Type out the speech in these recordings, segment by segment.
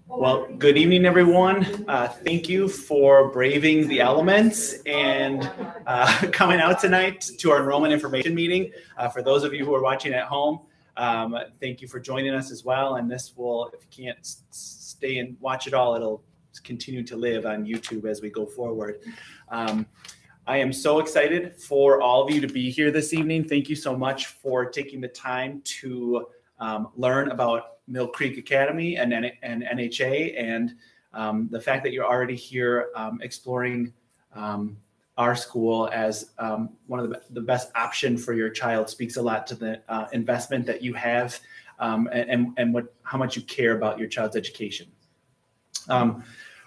Well, good evening, everyone. Thank you for braving the elements and coming out tonight to our enrollment information meeting. For those of you who are watching at home, thank you for joining us as well. And this will, if you can't stay and watch it all, it'll continue to live on YouTube as we go forward. I am so excited for all of you to be here this evening. Thank you so much for taking the time to learn about Mill Creek Academy and NHA, and the fact that you're already here exploring our school as one of the best option for your child speaks a lot to the investment that you have and how much you care about your child's education.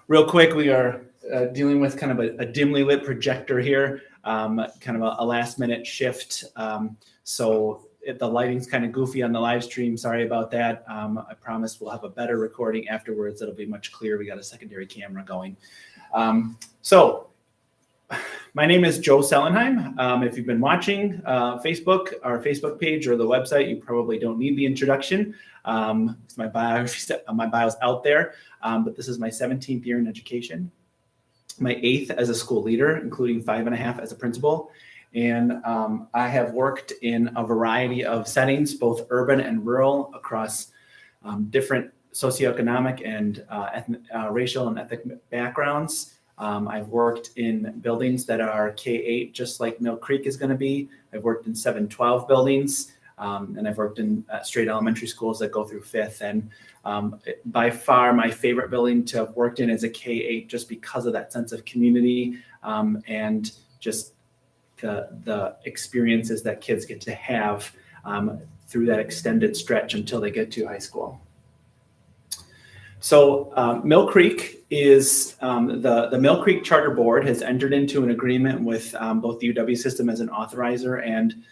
Real quick, we are dealing with kind of a dimly lit projector here, kind of a last minute shift. So the lighting's kind of goofy on the live stream. Sorry about that. I promise we'll have a better recording afterwards. It'll be much clearer. We got a secondary camera going. So my name is Joe Sellenheim. If you've been watching our Facebook page or the website, you probably don't need the introduction. My bio's out there, but this is my 17th year in education, my 8th as a school leader, including 5.5 as a principal. And I have worked in a variety of settings, both urban and rural, across different socioeconomic and racial and ethnic backgrounds. I've worked in buildings that are K-8, just like Mill Creek is going to be. I've worked in 7-12 buildings, and I've worked in straight elementary schools that go through 5th. And by far, my favorite building to have worked in is a K-8, just because of that sense of community and just the experiences that kids get to have through that extended stretch until they get to high school. So Mill Creek is the Mill Creek Charter Board has entered into an agreement with both the UW system as an authorizer and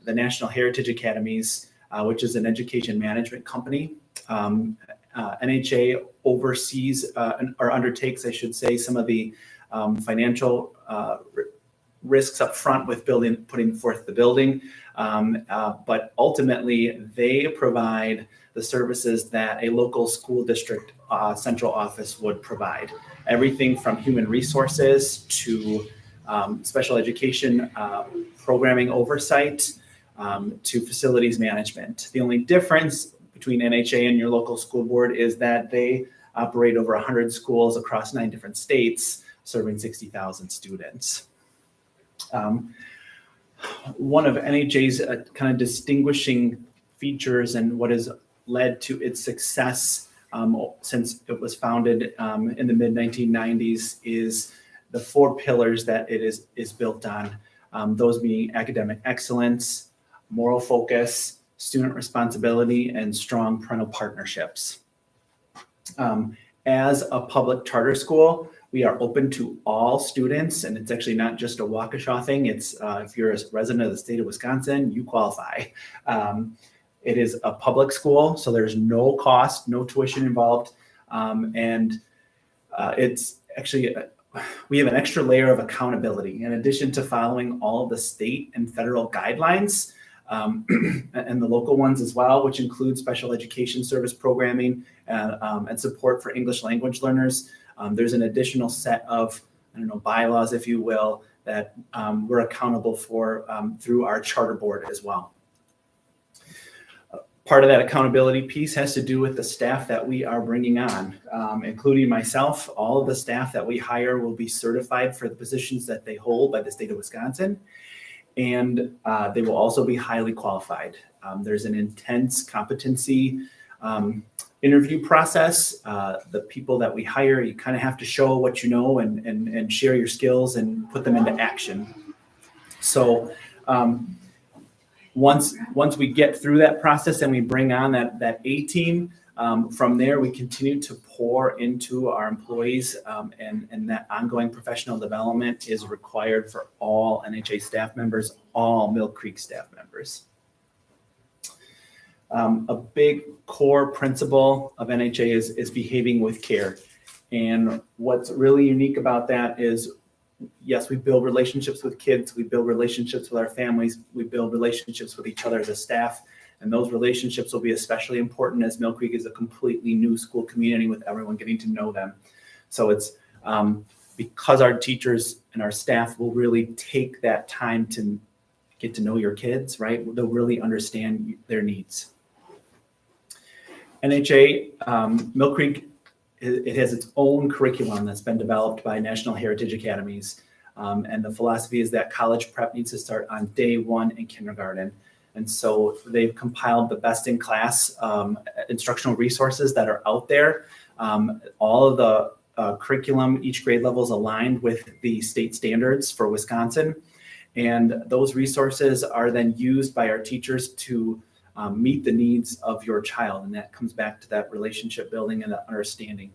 the National Heritage Academies, which is an education management company. NHA oversees or undertakes, I should say, some of the financial risks up front with putting forth the building. But ultimately, they provide the services that a local school district central office would provide. Everything from human resources to special education programming oversight to facilities management. The only difference between NHA and your local school board is that they operate over 100 schools across 9 different states, serving 60,000 students. One of NHA's kind of distinguishing features and what has led to its success since it was founded in the mid-1990s is the 4 pillars that it is built on, those being academic excellence, moral focus, student responsibility, and strong parental partnerships. As a public charter school, we are open to all students, and it's actually not just a Waukesha thing. It's if you're a resident of the state of Wisconsin, you qualify. It is a public school, so there's no cost, no tuition involved, and it's actually we have an extra layer of accountability. In addition to following all of the state and federal guidelines, and the local ones as well, which include special education service programming and support for English language learners. There's an additional set of, bylaws, if you will, that we're accountable for through our charter board as well. Part of that accountability piece has to do with the staff that we are bringing on, including myself. All of the staff that we hire will be certified for the positions that they hold by the state of Wisconsin, and they will also be highly qualified. There's an intense competency interview process. The people that we hire, you kind of have to show what you know and share your skills and put them into action. So once we get through that process and we bring on that A team, from there we continue to pour into our employees, and that ongoing professional development is required for all NHA staff members, all Mill Creek staff members. A big core principle of NHA is behaving with care. And what's really unique about that is, yes, we build relationships with kids, we build relationships with our families, we build relationships with each other as a staff. And those relationships will be especially important as Mill Creek is a completely new school community with everyone getting to know them. So it's because our teachers and our staff will really take that time to get to know your kids, right? They'll really understand their needs. NHA, Mill Creek, it has its own curriculum that's been developed by National Heritage Academies. And the philosophy is that college prep needs to start on day one in kindergarten. And so they've compiled the best in class instructional resources that are out there. All of the curriculum, each grade level is aligned with the state standards for Wisconsin. And those resources are then used by our teachers to meet the needs of your child. And that comes back to that relationship building and that understanding.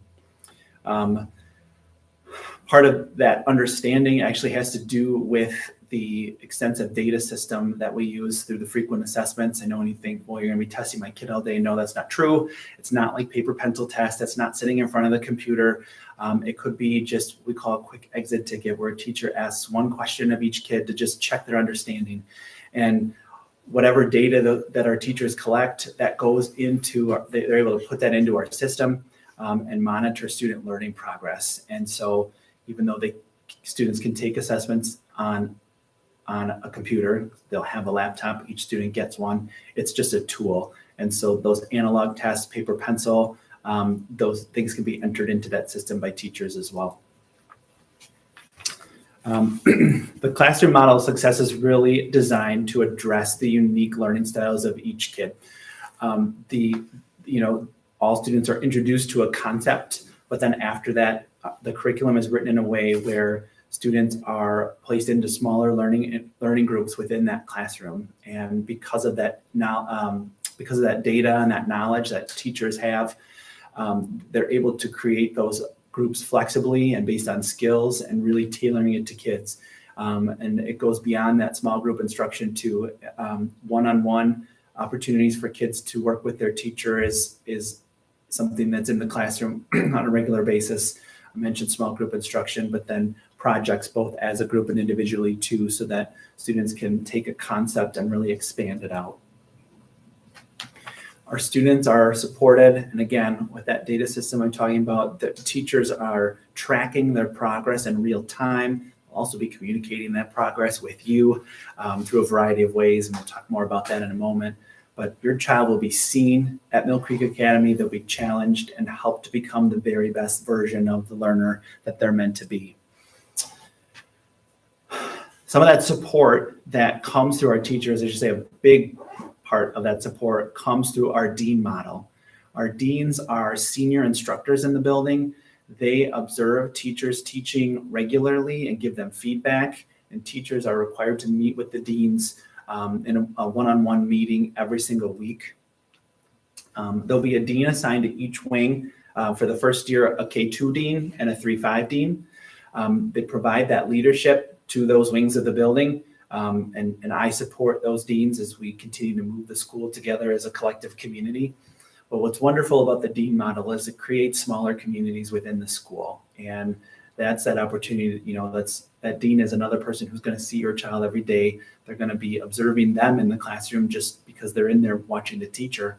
Part of that understanding actually has to do with the extensive data system that we use through the frequent assessments. I know when you think, well, you're going to be testing my kid all day. No, that's not true. It's not like paper pencil test. That's not sitting in front of the computer. It could be just, we call a quick exit ticket, where a teacher asks one question of each kid to just check their understanding. And whatever data that our teachers collect, that goes into, they're able to put that into our system and monitor student learning progress. And so even though students can take assessments on a computer, they'll have a laptop, each student gets one. It's just a tool. And so those analog tests, paper, pencil, those things can be entered into that system by teachers as well. The classroom model of success is really designed to address the unique learning styles of each kid. All students are introduced to a concept, but then after that, the curriculum is written in a way where students are placed into smaller learning groups within that classroom. And because of that data and that knowledge that teachers have, they're able to create those groups flexibly and based on skills and really tailoring it to kids. And it goes beyond that small group instruction to one-on-one opportunities for kids to work with their teacher is something that's in the classroom on a regular basis. I mentioned small group instruction, but then projects both as a group and individually too, so that students can take a concept and really expand it out. Our students are supported, and again, with that data system I'm talking about, the teachers are tracking their progress in real time, also be communicating that progress with you through a variety of ways, and we'll talk more about that in a moment. But your child will be seen at Mill Creek Academy. They'll be challenged and helped to become the very best version of the learner that they're meant to be. Some of that support that comes through our teachers, I should say a big part of that support comes through our dean model. Our deans are senior instructors in the building. They observe teachers teaching regularly and give them feedback, and teachers are required to meet with the deans in a one-on-one meeting every single week. There'll be a dean assigned to each wing. For the first year, a K2 dean and a 3-5 dean. They provide that leadership to those wings of the building. And I support those deans as we continue to move the school together as a collective community. But what's wonderful about the dean model is it creates smaller communities within the school. And that's that opportunity, that dean is another person who's going to see your child every day. They're going to be observing them in the classroom just because they're in there watching the teacher.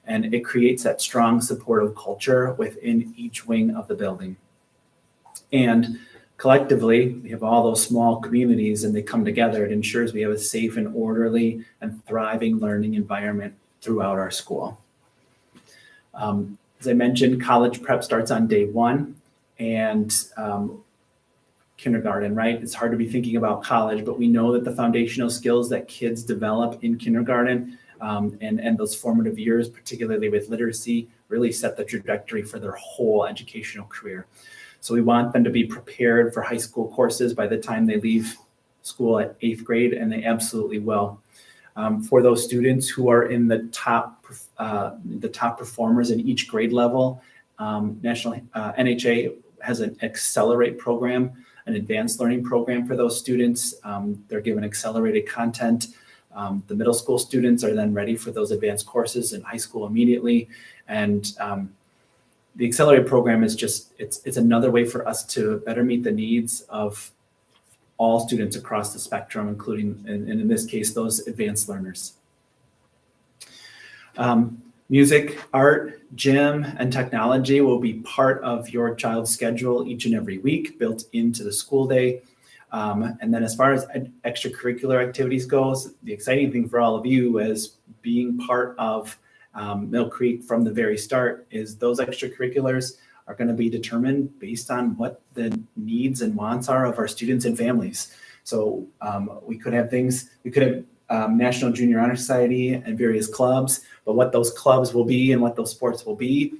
And it creates that strong supportive culture within each wing of the building. And collectively, we have all those small communities and they come together. It ensures we have a safe and orderly and thriving learning environment throughout our school. As I mentioned, college prep starts on day one, and kindergarten, right? It's hard to be thinking about college, but we know that the foundational skills that kids develop in kindergarten and those formative years, particularly with literacy, really set the trajectory for their whole educational career. So we want them to be prepared for high school courses by the time they leave school at 8th grade, and they absolutely will. For those students who are in the top performers in each grade level, NHA has an Accelerate program, an advanced learning program for those students. They're given accelerated content. The middle school students are then ready for those advanced courses in high school immediately. And the Accelerate program is just, it's another way for us to better meet the needs of all students across the spectrum, including, and in this case, those advanced learners. Music, art, gym, and technology will be part of your child's schedule each and every week, built into the school day. And then as far as extracurricular activities goes, the exciting thing for all of you as being part of Mill Creek from the very start is those extracurriculars are going to be determined based on what the needs and wants are of our students and families. So we could have National Junior Honor Society and various clubs, but what those clubs will be and what those sports will be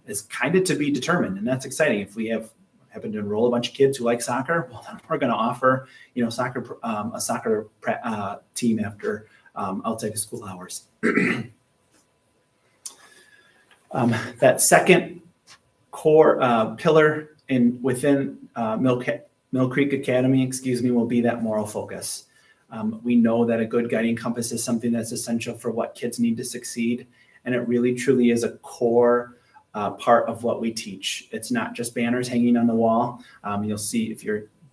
is kind of to be determined, and that's exciting. If we happen to enroll a bunch of kids who like soccer, well, then we're going to offer a soccer team after outside of school hours. That second core pillar within Mill Creek Academy, will be that moral focus. We know that a good guiding compass is something that's essential for what kids need to succeed, and it really truly is a core part of what we teach. It's not just banners hanging on the wall. You'll see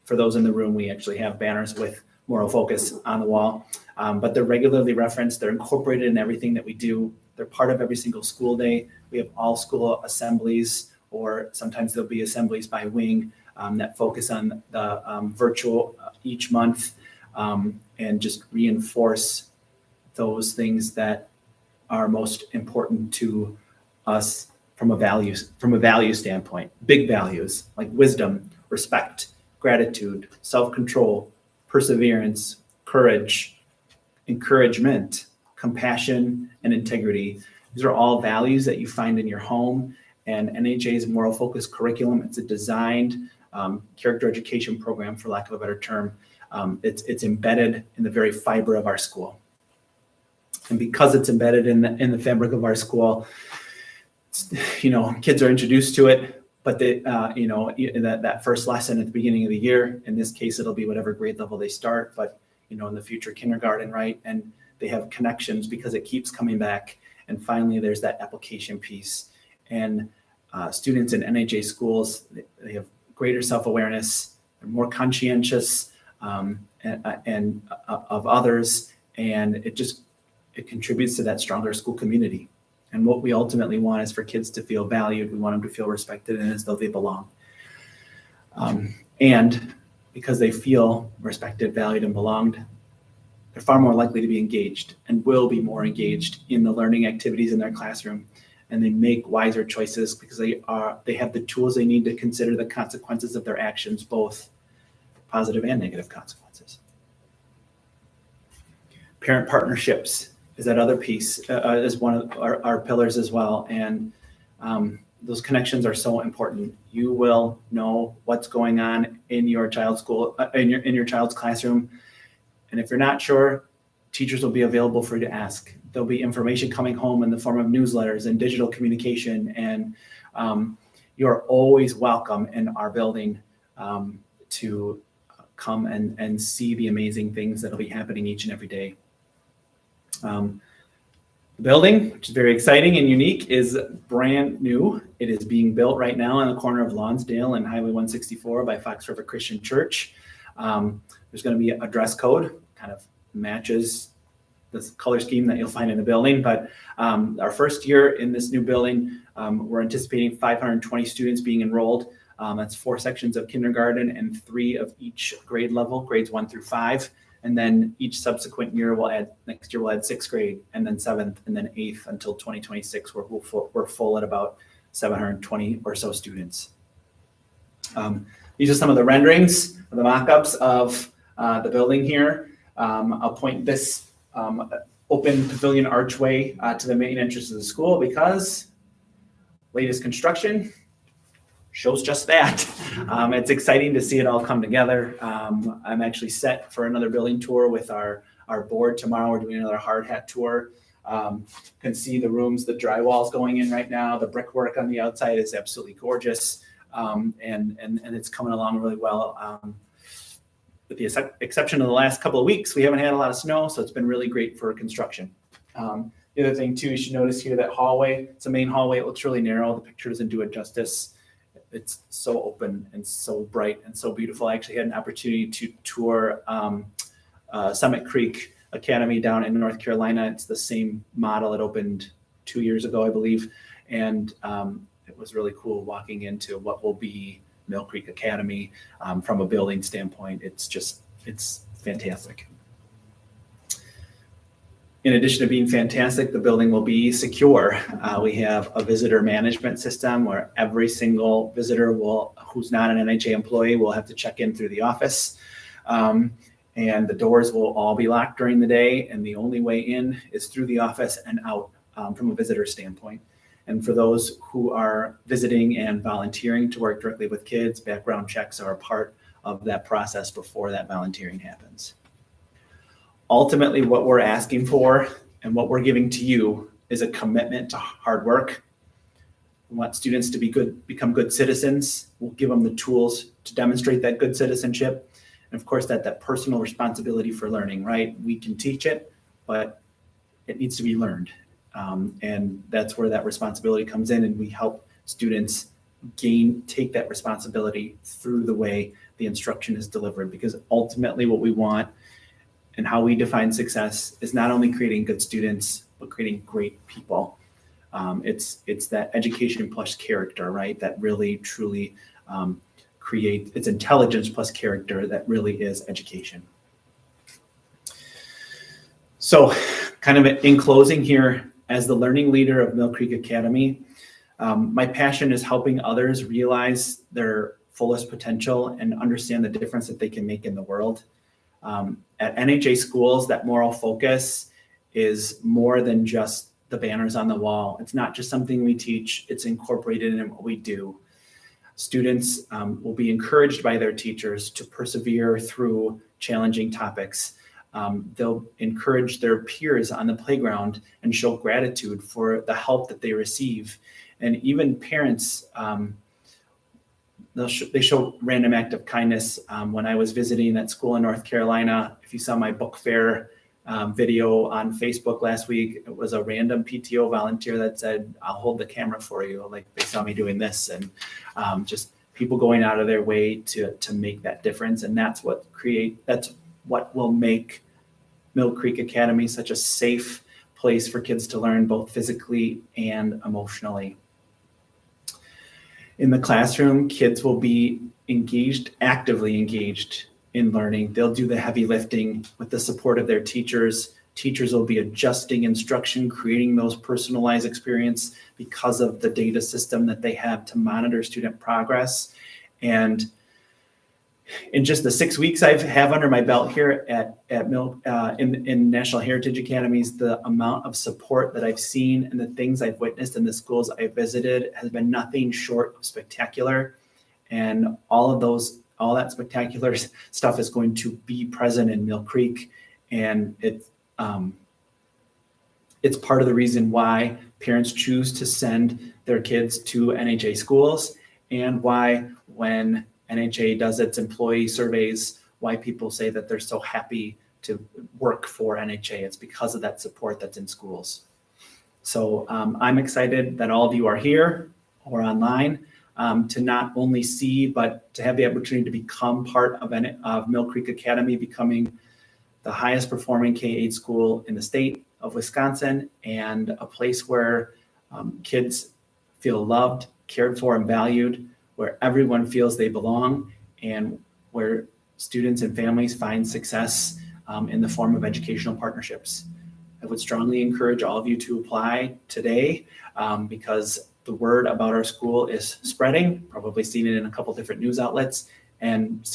for those in the room, we actually have banners with moral focus on the wall, but they're regularly referenced. They're incorporated in everything that we do. They're part of every single school day. We have all school assemblies, or sometimes there'll be assemblies by wing that focus on the virtual each month. And just reinforce those things that are most important to us from a value standpoint. Big values like wisdom, respect, gratitude, self-control, perseverance, courage, encouragement, compassion, and integrity. These are all values that you find in your home. And NHA's moral focus curriculum, it's a designed character education program, for lack of a better term. It's embedded in the very fiber of our school, and because it's embedded in the fabric of our school, kids are introduced to it. But they, that first lesson at the beginning of the year, in this case, it'll be whatever grade level they start. But in the future, kindergarten, right? And they have connections because it keeps coming back. And finally, there's that application piece. And students in NHA schools, they have greater self-awareness, they're more conscientious. And of others, and it contributes to that stronger school community. And what we ultimately want is for kids to feel valued. We want them to feel respected and as though they belong. And because they feel respected, valued, and belonged, they're far more likely to be engaged and will be more engaged in the learning activities in their classroom. And they make wiser choices because they have the tools they need to consider the consequences of their actions, both positive and negative consequences. Parent partnerships is that other piece, is one of our pillars as well. And those connections are so important. You will know what's going on in your child's school, in your child's classroom. And if you're not sure, teachers will be available for you to ask. There'll be information coming home in the form of newsletters and digital communication. And you're always welcome in our building to come and see the amazing things that'll be happening each and every day. The building, which is very exciting and unique, is brand new. It is being built right now on the corner of Lonsdale and Highway 164 by Fox River Christian Church. There's going to be a dress code, kind of matches this color scheme that you'll find in the building. But our first year in this new building, we're anticipating 520 students being enrolled. That's 4 sections of kindergarten and 3 of each grade level, grades 1 through 5. And then each subsequent year next year we'll add 6th grade, and then 7th, and then 8th until 2026, where we're full at about 720 or so students. These are some of the renderings, the mock-ups of the building here. I'll point this open pavilion archway to the main entrance of the school because latest construction shows just that. It's exciting to see it all come together. I'm actually set for another building tour with our board tomorrow. We're doing another hard hat tour. You can see the rooms, the drywall's going in right now. The brickwork on the outside is absolutely gorgeous. And it's coming along really well. With the exception of the last couple of weeks, we haven't had a lot of snow, so it's been really great for construction. The other thing too, you should notice here that hallway, it's a main hallway. It looks really narrow. The picture doesn't do it justice. It's so open and so bright and so beautiful. I actually had an opportunity to tour Summit Creek Academy down in North Carolina. It's the same model. It opened 2 years ago, I believe. And it was really cool walking into what will be Mill Creek Academy. From a building standpoint, it's fantastic. In addition to being fantastic, the building will be secure. We have a visitor management system where every single visitor who's not an NHA employee will have to check in through the office. And the doors will all be locked during the day, and the only way in is through the office and out from a visitor standpoint. And for those who are visiting and volunteering to work directly with kids, background checks are a part of that process before that volunteering happens. Ultimately, what we're asking for and what we're giving to you is a commitment to hard work. We want students to become good citizens. We'll give them the tools to demonstrate that good citizenship. And of course, that personal responsibility for learning, right? We can teach it, but it needs to be learned. And that's where that responsibility comes in, and we help students take that responsibility through the way the instruction is delivered, because ultimately what we want and how we define success is not only creating good students, but creating great people. It's that education plus character, right? That really, truly it's intelligence plus character that really is education. So kind of in closing here, as the learning leader of Mill Creek Academy, my passion is helping others realize their fullest potential and understand the difference that they can make in the world. At NHA schools, that moral focus is more than just the banners on the wall. It's not just something we teach, it's incorporated in what we do. Students will be encouraged by their teachers to persevere through challenging topics. They'll encourage their peers on the playground and show gratitude for the help that they receive. And even parents, they show random act of kindness. When I was visiting that school in North Carolina, if you saw my book fair video on Facebook last week, it was a random PTO volunteer that said, "I'll hold the camera for you." Like, they saw me doing this, and just people going out of their way to make that difference. And that's what will make Mill Creek Academy such a safe place for kids to learn, both physically and emotionally. In the classroom, kids will be actively engaged in learning. They'll do the heavy lifting with the support of their teachers. Teachers will be adjusting instruction, creating those personalized experience because of the data system that they have to monitor student progress. And in just the 6 weeks I have under my belt here at Mill in National Heritage Academies, the amount of support that I've seen and the things I've witnessed in the schools I've visited has been nothing short of spectacular. And all that spectacular stuff is going to be present in Mill Creek, and it's part of the reason why parents choose to send their kids to NHA schools, and why when NHA does its employee surveys, why people say that they're so happy to work for NHA. It's because of that support that's in schools. So I'm excited that all of you are here or online to not only see, but to have the opportunity to become part of Mill Creek Academy, becoming the highest performing K-8 school in the state of Wisconsin, and a place where kids feel loved, cared for, and valued, where everyone feels they belong, and where students and families find success in the form of educational partnerships. I would strongly encourage all of you to apply today because the word about our school is spreading, probably seen it in a couple different news outlets, and